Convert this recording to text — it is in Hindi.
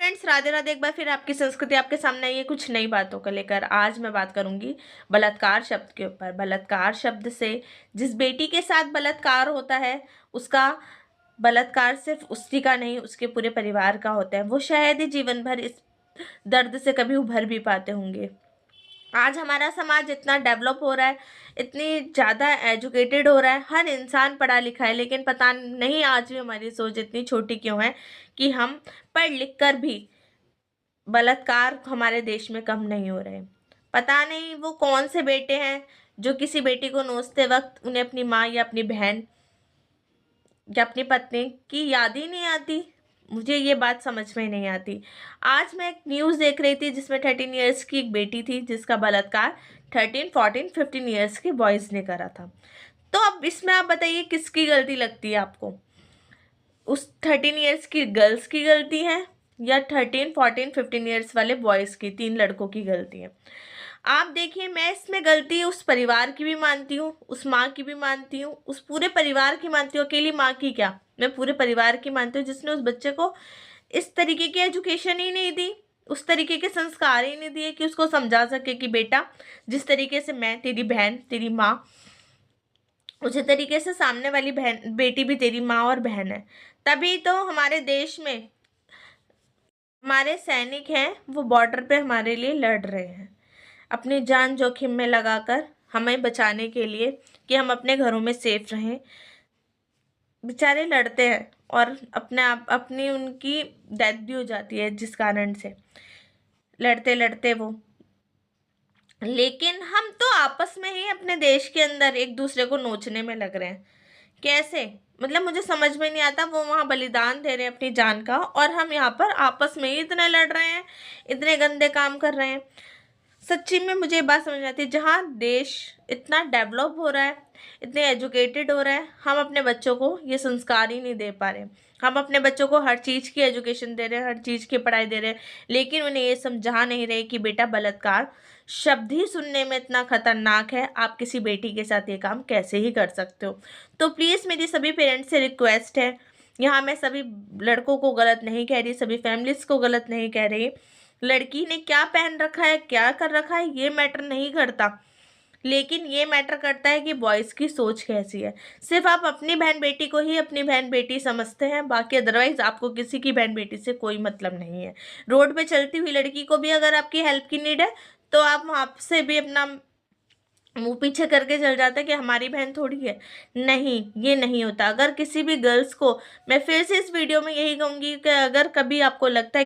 फ्रेंड्स, राधे राधे। एक बार फिर आपकी संस्कृति आपके सामने आई है कुछ नई बातों को लेकर। आज मैं बात करूंगी बलात्कार शब्द के ऊपर। बलात्कार शब्द से जिस बेटी के साथ बलात्कार होता है, उसका बलात्कार सिर्फ उसी का नहीं, उसके पूरे परिवार का होता है। वो शायद ही जीवन भर इस दर्द से कभी उभर भी पाते होंगे। आज हमारा समाज इतना डेवलप हो रहा है, इतनी ज़्यादा एजुकेटेड हो रहा है, हर इंसान पढ़ा लिखा है, लेकिन पता नहीं आज भी हमारी सोच इतनी छोटी क्यों है कि हम पढ़ लिख कर भी बलात्कार हमारे देश में कम नहीं हो रहे। पता नहीं वो कौन से बेटे हैं जो किसी बेटी को नोचते वक्त उन्हें अपनी माँ या अपनी बहन या अपनी पत्नी की याद ही नहीं आती। मुझे ये बात समझ में नहीं आती। आज मैं एक न्यूज़ देख रही थी जिसमें 13 इयर्स की एक बेटी थी जिसका बलात्कार 13, 14, 15 इयर्स के बॉयज़ ने करा था। तो अब इसमें आप बताइए किसकी गलती लगती है आपको? उस 13 इयर्स की गर्ल्स की गलती है या 13, 14, 15 इयर्स वाले बॉयज़ की, 3 लड़कों की गलती है? आप देखिए, मैं इसमें गलती उस परिवार की भी मानती हूँ, उस माँ की भी मानती हूँ, उस पूरे परिवार की मानती हूँ। अकेली माँ की क्या, मैं पूरे परिवार की मानती हूँ जिसने उस बच्चे को इस तरीके की एजुकेशन ही नहीं दी, उस तरीके के संस्कार ही नहीं दिए कि उसको समझा सके कि बेटा, जिस तरीके से मैं तेरी बहन, तेरी माँ, उसी तरीके से सामने वाली बहन, बेटी भी तेरी माँ और बहन है। तभी तो हमारे देश में हमारे सैनिक हैं, वो बॉर्डर पे हमारे लिए लड़ रहे हैं, अपनी जान जोखिम में लगाकर हमें बचाने के लिए कि हम अपने घरों में सेफ रहें। बेचारे लड़ते हैं और अपने आप अपनी उनकी डेथ भी हो जाती है जिस कारण से लड़ते लड़ते वो। लेकिन हम तो आपस में ही अपने देश के अंदर एक दूसरे को नोचने में लग रहे हैं। कैसे? मतलब मुझे समझ में नहीं आता। वो वहाँ बलिदान दे रहे हैं अपनी जान का और हम यहाँ पर आपस में ही इतने लड़ रहे हैं, इतने गंदे काम कर रहे हैं। सच्ची में मुझे ये बात समझ में आती है, जहाँ देश इतना डेवलप हो रहा है, इतने एजुकेटेड हो रहा है, हम अपने बच्चों को ये संस्कार ही नहीं दे पा रहे। हम अपने बच्चों को हर चीज़ की एजुकेशन दे रहे हैं, हर चीज़ की पढ़ाई दे रहे हैं, लेकिन उन्हें ये समझा नहीं रहे कि बेटा, बलात्कार शब्द ही सुनने में इतना खतरनाक है, आप किसी बेटी के साथ ये काम कैसे ही कर सकते हो। तो प्लीज़ मेरी सभी पेरेंट्स से रिक्वेस्ट है, यहाँ मैं सभी लड़कों को गलत नहीं कह रही, सभी फैमिलीज़ को गलत नहीं कह रही। लड़की ने क्या पहन रखा है, क्या कर रखा है, ये मैटर नहीं करता, लेकिन ये मैटर करता है कि बॉयज़ की सोच कैसी है। सिर्फ आप अपनी बहन बेटी को ही अपनी बहन बेटी समझते हैं, बाकी अदरवाइज आपको किसी की बहन बेटी से कोई मतलब नहीं है। रोड पे चलती हुई लड़की को भी अगर आपकी हेल्प की नीड है तो आप वहाँ से भी अपना मुंह पीछे करके चल जाता है कि हमारी बहन थोड़ी है। नहीं, ये नहीं होता। अगर किसी भी गर्ल्स को, मैं फिर से इस वीडियो में यही कहूँगी कि अगर कभी आपको लगता है